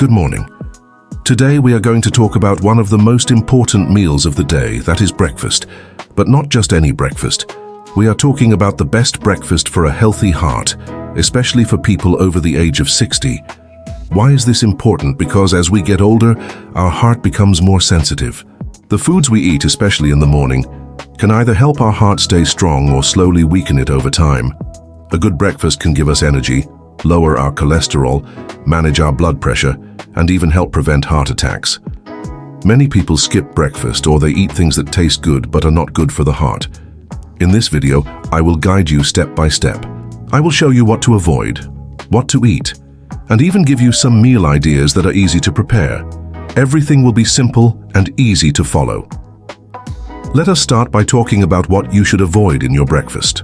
Good morning. Today we are going to talk about one of the most important meals of the day, that is breakfast. But not just any breakfast. We are talking about the best breakfast for a healthy heart, especially for people over the age of 60. Why is this important? Because as we get older, our heart becomes more sensitive. The foods we eat, especially in the morning, can either help our heart stay strong or slowly weaken it over time. A good breakfast can give us energy, lower our cholesterol, manage our blood pressure, and even help prevent heart attacks. Many people skip breakfast or they eat things that taste good but are not good for the heart. In this video, I will guide you step by step. I will show you what to avoid, what to eat, and even give you some meal ideas that are easy to prepare. Everything will be simple and easy to follow. Let us start by talking about what you should avoid in your breakfast.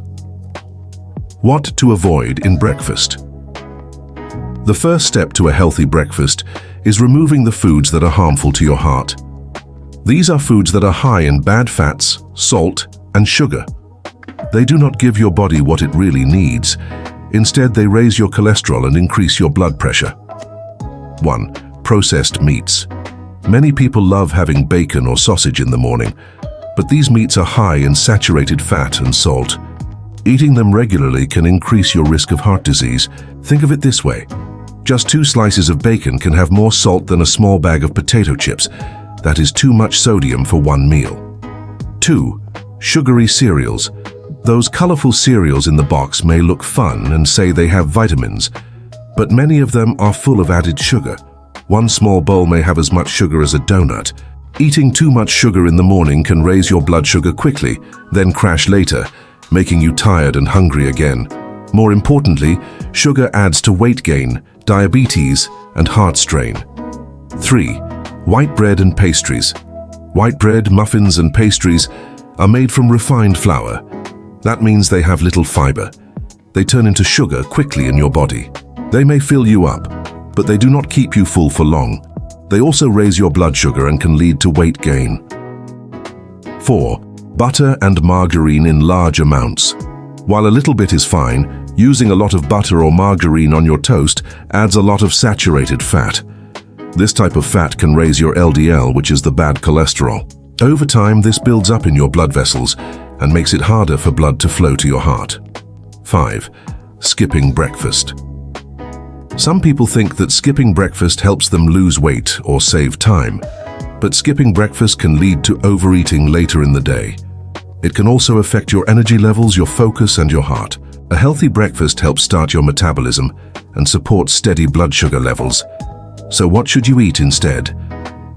What to avoid in breakfast? The first step to a healthy breakfast is removing the foods that are harmful to your heart. These are foods that are high in bad fats, salt, and sugar. They do not give your body what it really needs. Instead, they raise your cholesterol and increase your blood pressure. 1. Processed meats. Many people love having bacon or sausage in the morning, but these meats are high in saturated fat and salt. Eating them regularly can increase your risk of heart disease. Think of it this way. Just 2 slices of bacon can have more salt than a small bag of potato chips. That is too much sodium for one meal. 2. Sugary cereals. Those colorful cereals in the box may look fun and say they have vitamins, but many of them are full of added sugar. One small bowl may have as much sugar as a donut. Eating too much sugar in the morning can raise your blood sugar quickly, then crash later, making you tired and hungry again. More importantly, sugar adds to weight gain, diabetes, and heart strain. 3. White bread and pastries. White bread, muffins, and pastries are made from refined flour. That means they have little fiber. They turn into sugar quickly in your body. They may fill you up, but they do not keep you full for long. They also raise your blood sugar and can lead to weight gain. 4. Butter and margarine in large amounts. While a little bit is fine, using a lot of butter or margarine on your toast adds a lot of saturated fat. This type of fat can raise your LDL, which is the bad cholesterol. Over time, this builds up in your blood vessels and makes it harder for blood to flow to your heart. 5. Skipping breakfast. Some people think that skipping breakfast helps them lose weight or save time, but skipping breakfast can lead to overeating later in the day. It can also affect your energy levels, your focus, and your heart. A healthy breakfast helps start your metabolism and supports steady blood sugar levels. So what should you eat instead?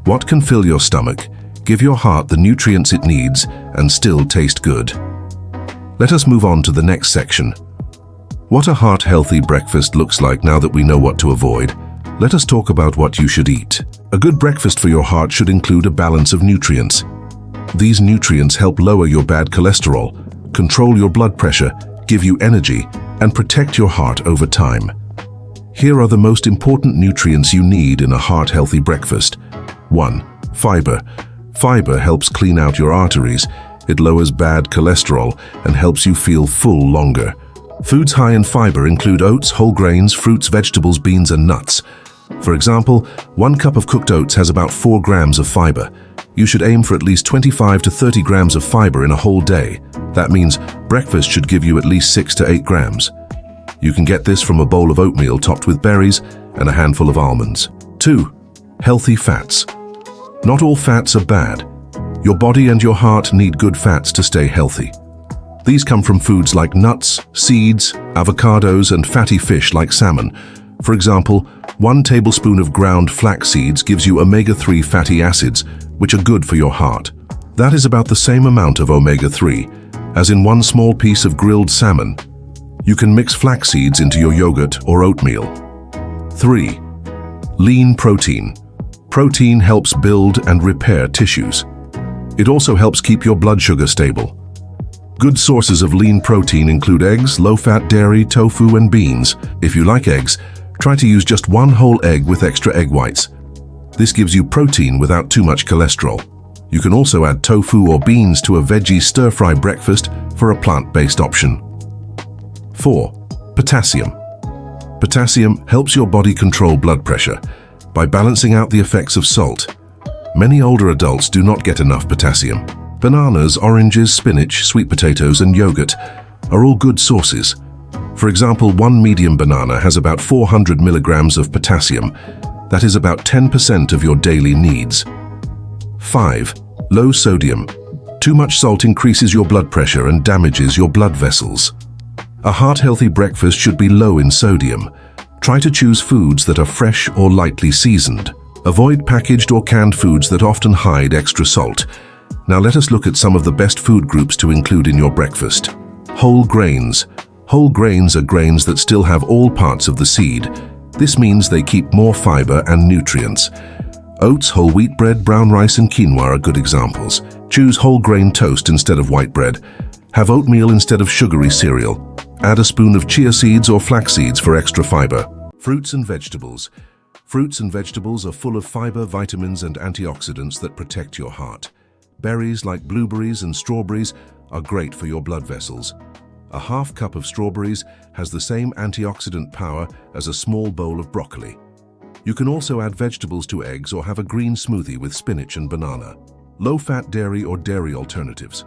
What can fill your stomach, give your heart the nutrients it needs, and still taste good? Let us move on to the next section. What a heart-healthy breakfast looks like now that we know what to avoid. Let us talk about what you should eat. A good breakfast for your heart should include a balance of nutrients. These nutrients help lower your bad cholesterol, control your blood pressure, give you energy, and protect your heart over time. Here are the most important nutrients you need in a heart-healthy breakfast. 1. Fiber. Fiber helps clean out your arteries. It lowers bad cholesterol and helps you feel full longer. Foods high in fiber include oats, whole grains, fruits, vegetables, beans, and nuts. For example, 1 cup of cooked oats has about 4 grams of fiber. You should aim for at least 25 to 30 grams of fiber in a whole day. That means breakfast should give you at least 6 to 8 grams. You can get this from a bowl of oatmeal topped with berries and a handful of almonds. 2. Healthy fats. Not all fats are bad. Your body and your heart need good fats to stay healthy. These come from foods like nuts, seeds, avocados, and fatty fish like salmon. For example, 1 tablespoon of ground flax seeds gives you omega-3 fatty acids, which are good for your heart. That is about the same amount of omega-3 as in 1 small piece of grilled salmon. You can mix flax seeds into your yogurt or oatmeal. 3. Lean protein. Protein helps build and repair tissues. It also helps keep your blood sugar stable. Good sources of lean protein include eggs, low-fat dairy, tofu, and beans. If you like eggs, try to use just 1 whole egg with extra egg whites. This gives you protein without too much cholesterol. You can also add tofu or beans to a veggie stir-fry breakfast for a plant-based option. 4. Potassium. Potassium helps your body control blood pressure. by balancing out the effects of salt. Many older adults do not get enough potassium. Bananas, oranges, spinach, sweet potatoes, and yogurt are all good sources. For example, one medium banana has about 400 milligrams of potassium. That is about 10% of your daily needs. 5. Low sodium. Too much salt increases your blood pressure and damages your blood vessels. A heart-healthy breakfast should be low in sodium. Try to choose foods that are fresh or lightly seasoned. Avoid packaged or canned foods that often hide extra salt. Now let us look at some of the best food groups to include in your breakfast. Whole grains. Whole grains are grains that still have all parts of the seed. This means they keep more fiber and nutrients. Oats, whole wheat bread, brown rice, and quinoa are good examples. Choose whole grain toast instead of white bread. Have oatmeal instead of sugary cereal. Add a spoon of chia seeds or flax seeds for extra fiber. Fruits and vegetables. Fruits and vegetables are full of fiber, vitamins, and antioxidants that protect your heart. Berries like blueberries and strawberries are great for your blood vessels. A half cup of strawberries has the same antioxidant power as a small bowl of broccoli. You can also add vegetables to eggs or have a green smoothie with spinach and banana. Low-fat dairy or dairy alternatives.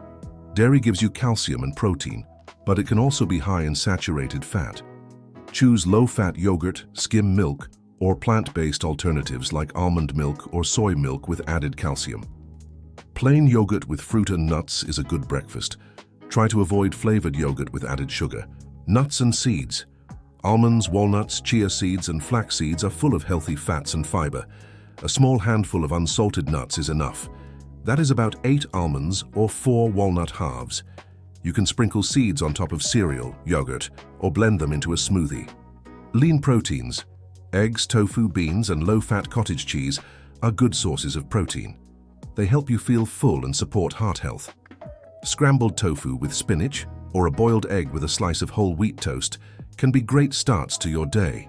Dairy gives you calcium and protein, but it can also be high in saturated fat. Choose low-fat yogurt, skim milk, or plant-based alternatives like almond milk or soy milk with added calcium. Plain yogurt with fruit and nuts is a good breakfast. Try to avoid flavored yogurt with added sugar. Nuts and seeds. Almonds, walnuts, chia seeds, and flax seeds are full of healthy fats and fiber. A small handful of unsalted nuts is enough. That is about 8 almonds or 4 walnut halves. You can sprinkle seeds on top of cereal, yogurt, or blend them into a smoothie. Lean proteins. Eggs, tofu, beans, and low-fat cottage cheese are good sources of protein. They help you feel full and support heart health. Scrambled tofu with spinach or a boiled egg with a slice of whole wheat toast can be great starts to your day.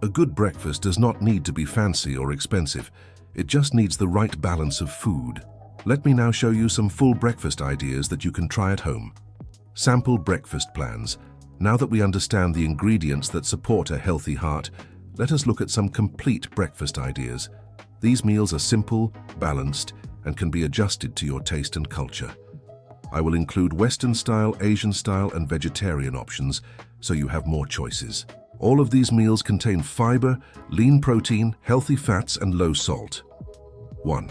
A good breakfast does not need to be fancy or expensive. It just needs the right balance of food. Let me now show you some full breakfast ideas that you can try at home. Sample breakfast plans. Now that we understand the ingredients that support a healthy heart, let us look at some complete breakfast ideas. These meals are simple, balanced, and can be adjusted to your taste and culture. I will include Western style, Asian style, and vegetarian options, so you have more choices. All of these meals contain fiber, lean protein, healthy fats, and low salt. 1.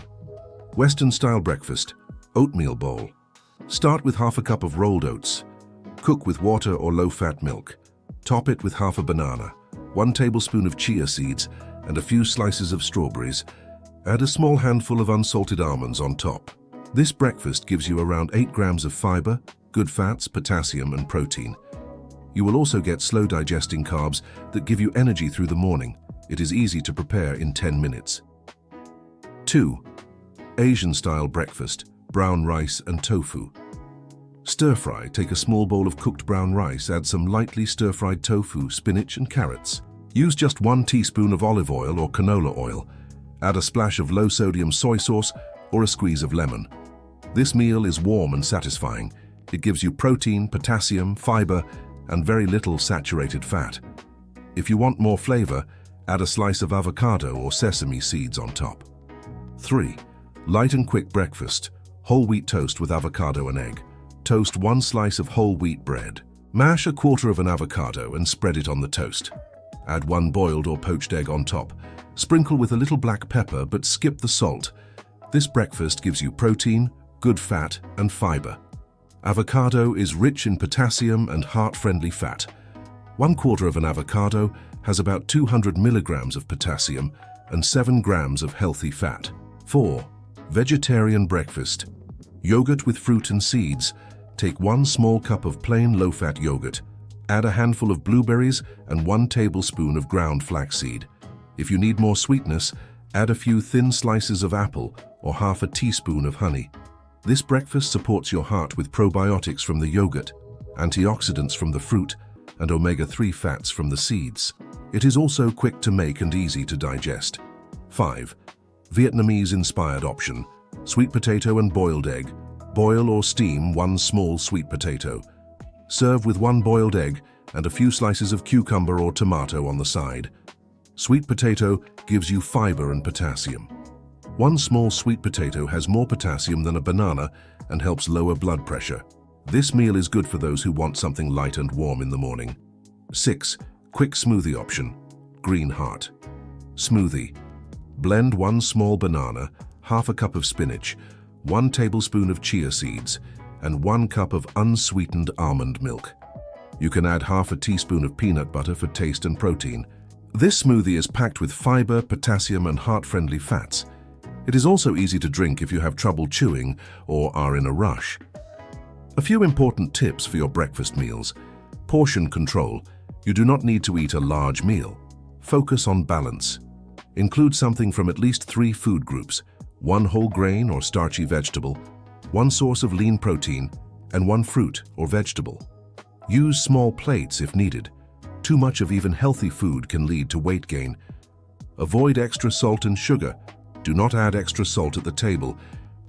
Western style breakfast, oatmeal bowl. Start with half a cup of rolled oats. Cook with water or low-fat milk. Top it with half a banana, 1 tablespoon of chia seeds, and a few slices of strawberries. Add a small handful of unsalted almonds on top. This breakfast gives you around 8 grams of fiber, good fats, potassium, and protein. You will also get slow-digesting carbs that give you energy through the morning. It is easy to prepare in 10 minutes. 2. Asian-style breakfast, brown rice and tofu. Stir-fry. Take a small bowl of cooked brown rice, add some lightly stir-fried tofu, spinach, and carrots. Use just 1 teaspoon of olive oil or canola oil. Add a splash of low-sodium soy sauce or a squeeze of lemon. This meal is warm and satisfying. It gives you protein, potassium, fiber, and very little saturated fat. If you want more flavor, add a slice of avocado or sesame seeds on top. 3. Light and quick breakfast, whole wheat toast with avocado and egg. Toast 1 slice of whole wheat bread. Mash 1/4 of an avocado and spread it on the toast. Add 1 boiled or poached egg on top. Sprinkle with a little black pepper, but skip the salt. This breakfast gives you protein, good fat, and fiber. Avocado is rich in potassium and heart-friendly fat. 1/4 of an avocado has about 200 milligrams of potassium and 7 grams of healthy fat. 4. Vegetarian breakfast. Yogurt with fruit and seeds. Take 1 small cup of plain low-fat yogurt. Add a handful of blueberries and 1 tablespoon of ground flaxseed. If you need more sweetness, add a few thin slices of apple or half a teaspoon of honey. This breakfast supports your heart with probiotics from the yogurt, antioxidants from the fruit, and omega-3 fats from the seeds. It is also quick to make and easy to digest. 5. Vietnamese-inspired option, sweet potato and boiled egg. Boil or steam 1 small sweet potato. Serve with 1 boiled egg and a few slices of cucumber or tomato on the side. Sweet potato gives you fiber and potassium. One small sweet potato has more potassium than a banana and helps lower blood pressure. This meal is good for those who want something light and warm in the morning. 6. Quick smoothie option. Green Heart. Smoothie. Blend 1 small banana, half a cup of spinach, 1 tablespoon of chia seeds, and 1 cup of unsweetened almond milk. You can add half a teaspoon of peanut butter for taste and protein. This smoothie is packed with fiber, potassium, and heart-friendly fats. It is also easy to drink if you have trouble chewing or are in a rush. A few important tips for your breakfast meals. Portion control. You do not need to eat a large meal. Focus on balance. Include something from at least 3 food groups, 1 whole grain or starchy vegetable, 1 source of lean protein, and 1 fruit or vegetable. Use small plates if needed. Too much of even healthy food can lead to weight gain. Avoid extra salt and sugar. Do not add extra salt at the table.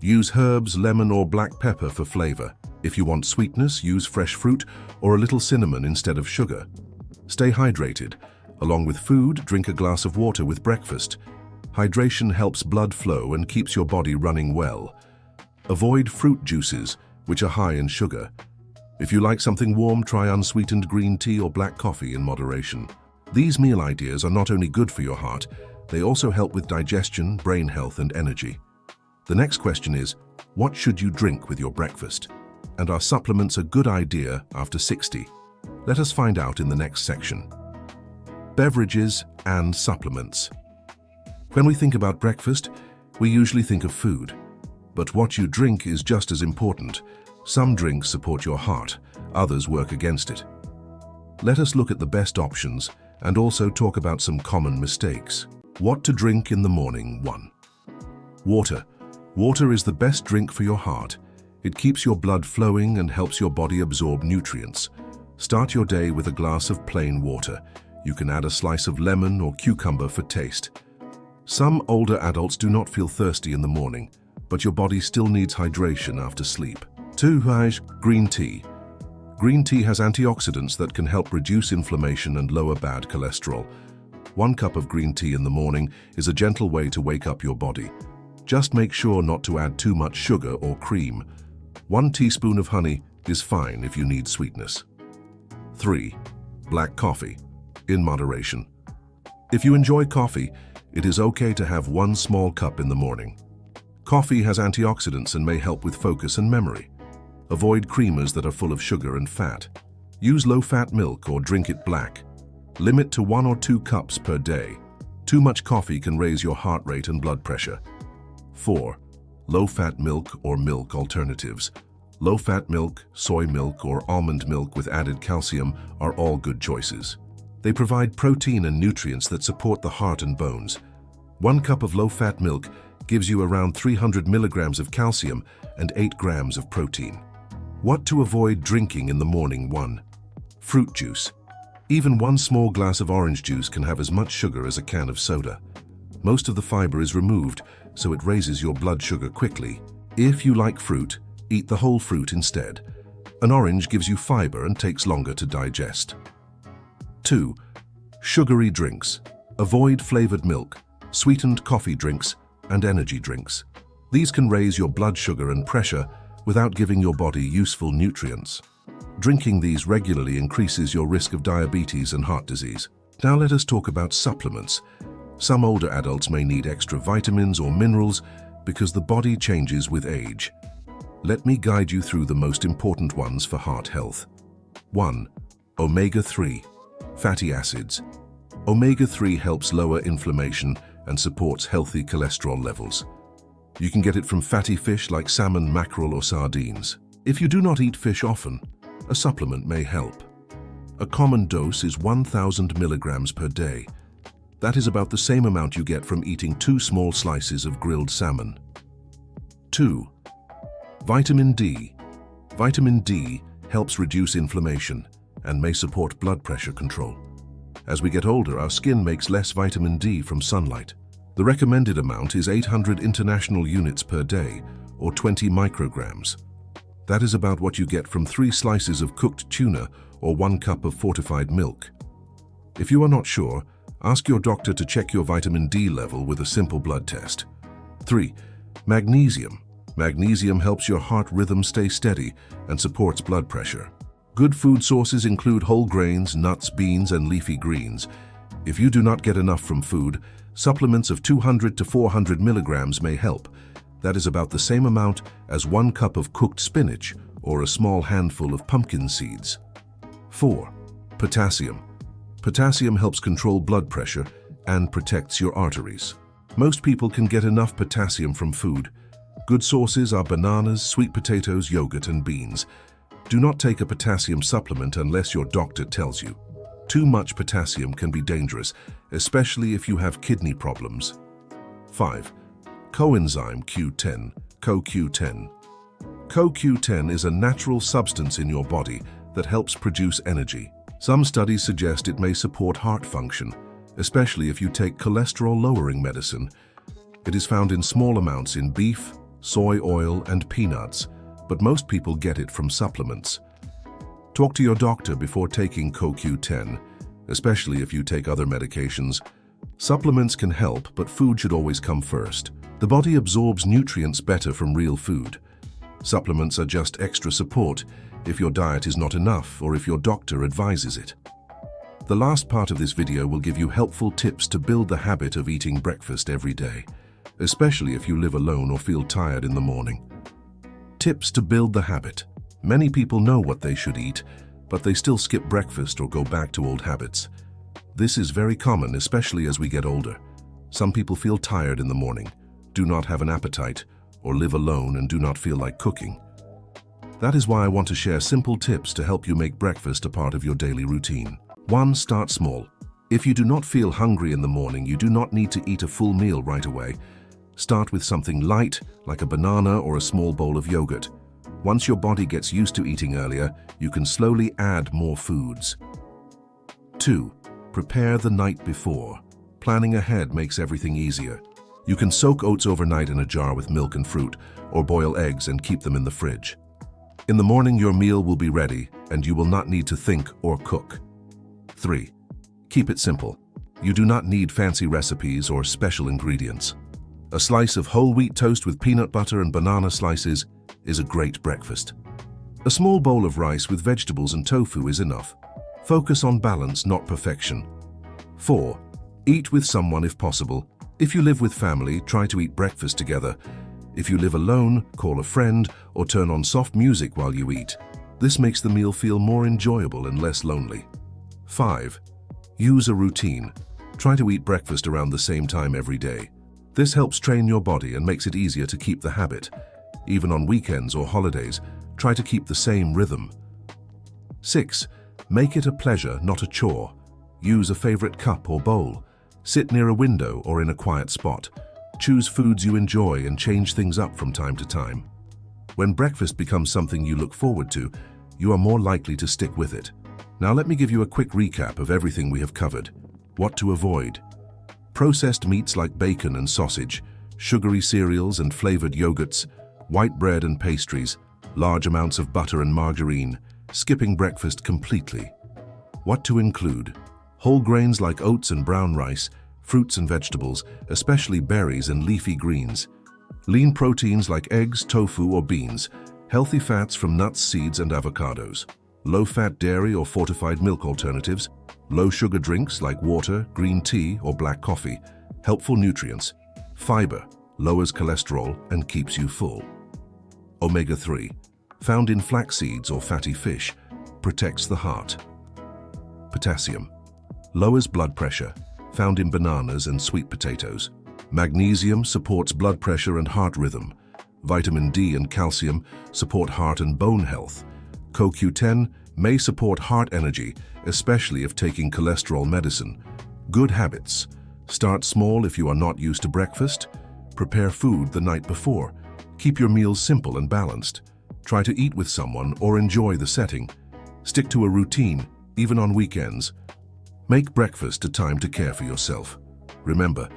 Use herbs, lemon, or black pepper for flavor. If you want sweetness, use fresh fruit or a little cinnamon instead of sugar. Stay hydrated. Along with food, drink a glass of water with breakfast. Hydration helps blood flow and keeps your body running well. Avoid fruit juices, which are high in sugar. If you like something warm, try unsweetened green tea or black coffee in moderation. These meal ideas are not only good for your heart, they also help with digestion, brain health, and energy. The next question is, what should you drink with your breakfast? And are supplements a good idea after 60? Let us find out in the next section. Beverages and supplements. When we think about breakfast, we usually think of food. But what you drink is just as important. Some drinks support your heart, others work against it. Let us look at the best options and also talk about some common mistakes. What to drink in the morning. 1. Water. Water is the best drink for your heart. It keeps your blood flowing and helps your body absorb nutrients. Start your day with a glass of plain water. You can add a slice of lemon or cucumber for taste. Some older adults do not feel thirsty in the morning, but your body still needs hydration after sleep. 2. Green tea. Green tea has antioxidants that can help reduce inflammation and lower bad cholesterol. 1 cup of green tea in the morning is a gentle way to wake up your body. Just make sure not to add too much sugar or cream. 1 teaspoon of honey is fine if you need sweetness. 3. Black coffee. In moderation. If you enjoy coffee, it is okay to have 1 small cup in the morning. Coffee has antioxidants and may help with focus and memory. Avoid creamers that are full of sugar and fat. Use low-fat milk or drink it black. Limit to 1 or 2 cups per day. Too much coffee can raise your heart rate and blood pressure. 4. Low-fat milk or milk alternatives. Low-fat milk, soy milk, or almond milk with added calcium are all good choices. They provide protein and nutrients that support the heart and bones. 1 cup of low-fat milk gives you around 300 milligrams of calcium and 8 grams of protein. What to avoid drinking in the morning. 1. Fruit juice. Even 1 small glass of orange juice can have as much sugar as a can of soda. Most of the fiber is removed, so it raises your blood sugar quickly. If you like fruit, eat the whole fruit instead. An orange gives you fiber and takes longer to digest. 2. Sugary drinks. Avoid flavored milk, sweetened coffee drinks, and energy drinks. These can raise your blood sugar and pressure without giving your body useful nutrients. Drinking these regularly increases your risk of diabetes and heart disease. Now let us talk about supplements. Some older adults may need extra vitamins or minerals because the body changes with age. Let me guide you through the most important ones for heart health. 1. Omega-3. Fatty acids. Omega-3 helps lower inflammation and supports healthy cholesterol levels. You can get it from fatty fish like salmon, mackerel, or sardines. If you do not eat fish often, a supplement may help. A common dose is 1,000 milligrams per day. That is about the same amount you get from eating 2 small slices of grilled salmon. 2. Vitamin D. Vitamin D helps reduce inflammation and may support blood pressure control. As we get older, our skin makes less vitamin D from sunlight. The recommended amount is 800 international units per day, or 20 micrograms. That is about what you get from 3 slices of cooked tuna or 1 cup of fortified milk. If you are not sure, Ask your doctor to check your vitamin D level with a simple blood test. 3. Magnesium. Magnesium helps your heart rhythm stay steady and supports blood pressure. Good food sources include whole grains, nuts, beans, and leafy greens. If you do not get enough from food, supplements of 200 to 400 milligrams may help. That is about the same amount as 1 cup of cooked spinach or a small handful of pumpkin seeds. 4. Potassium. Potassium helps control blood pressure and protects your arteries. Most people can get enough potassium from food. Good sources are bananas, sweet potatoes, yogurt, and beans. Do not take a potassium supplement unless your doctor tells you. Too much potassium can be dangerous, especially if you have kidney problems. 5. Coenzyme Q10, CoQ10. CoQ10 is a natural substance in your body that helps produce energy. Some studies suggest it may support heart function, especially if you take cholesterol-lowering medicine. It is found in small amounts in beef, soy oil, and peanuts, but most people get it from supplements. Talk to your doctor before taking CoQ10, especially if you take other medications. Supplements can help, but food should always come first. The body absorbs nutrients better from real food. Supplements are just extra support if your diet is not enough or if your doctor advises it. The last part of this video will give you helpful tips to build the habit of eating breakfast every day, especially if you live alone or feel tired in the morning. Tips to build the habit. Many people know what they should eat, but they still skip breakfast or go back to old habits. This is very common, especially as we get older. Some people feel tired in the morning, do not have an appetite, or live alone and do not feel like cooking. That is why I want to share simple tips to help you make breakfast a part of your daily routine. 1. Start small. If you do not feel hungry in the morning, you do not need to eat a full meal right away. Start with something light, like a banana or a small bowl of yogurt. Once your body gets used to eating earlier, you can slowly add more foods. 2. Prepare the night before. Planning ahead makes everything easier. You can soak oats overnight in a jar with milk and fruit, or boil eggs and keep them in the fridge. In the morning, your meal will be ready, and you will not need to think or cook. 3. Keep it simple. You do not need fancy recipes or special ingredients. A slice of whole wheat toast with peanut butter and banana slices is a great breakfast. A small bowl of rice with vegetables and tofu is enough. Focus on balance, not perfection. 4. Eat with someone if possible. If you live with family, try to eat breakfast together. If you live alone, call a friend or turn on soft music while you eat. This makes the meal feel more enjoyable and less lonely. 5. Use a routine. Try to eat breakfast around the same time every day. This helps train your body and makes it easier to keep the habit. Even on weekends or holidays, try to keep the same rhythm. 6. Make it a pleasure, not a chore. Use a favorite cup or bowl. Sit near a window or in a quiet spot. Choose foods you enjoy and change things up from time to time. When breakfast becomes something you look forward to, you are more likely to stick with it. Now let me give you a quick recap of everything we have covered. What to avoid. Processed meats like bacon and sausage, sugary cereals and flavored yogurts, white bread and pastries, large amounts of butter and margarine, skipping breakfast completely. What to include. Whole grains like oats and brown rice, fruits and vegetables, especially berries and leafy greens. Lean proteins like eggs, tofu, or beans. Healthy fats from nuts, seeds, and avocados. Low-fat dairy or fortified milk alternatives. Low-sugar drinks like water, green tea, or black coffee. Helpful nutrients. Fiber, lowers cholesterol and keeps you full. Omega-3, found in flax seeds or fatty fish, protects the heart. Potassium, lowers blood pressure, found in bananas and sweet potatoes. Magnesium supports blood pressure and heart rhythm. Vitamin D and calcium support heart and bone health. CoQ10 may support heart energy, especially if taking cholesterol medicine. Good habits. Start small if you are not used to breakfast. Prepare food the night before. Keep your meals simple and balanced. Try to eat with someone or enjoy the setting. Stick to a routine, even on weekends. Make breakfast a time to care for yourself. Remember,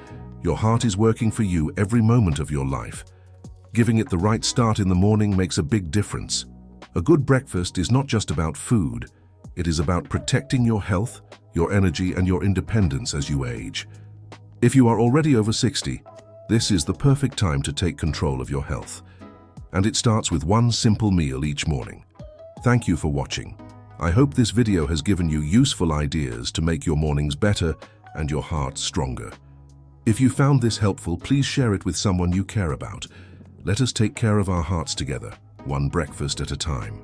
your heart is working for you every moment of your life. Giving it the right start in the morning makes a big difference. A good breakfast is not just about food. It is about protecting your health, your energy, and your independence as you age. If you are already over 60, this is the perfect time to take control of your health. And it starts with one simple meal each morning. Thank you for watching. I hope this video has given you useful ideas to make your mornings better and your heart stronger. If you found this helpful, please share it with someone you care about. Let us take care of our hearts together, one breakfast at a time.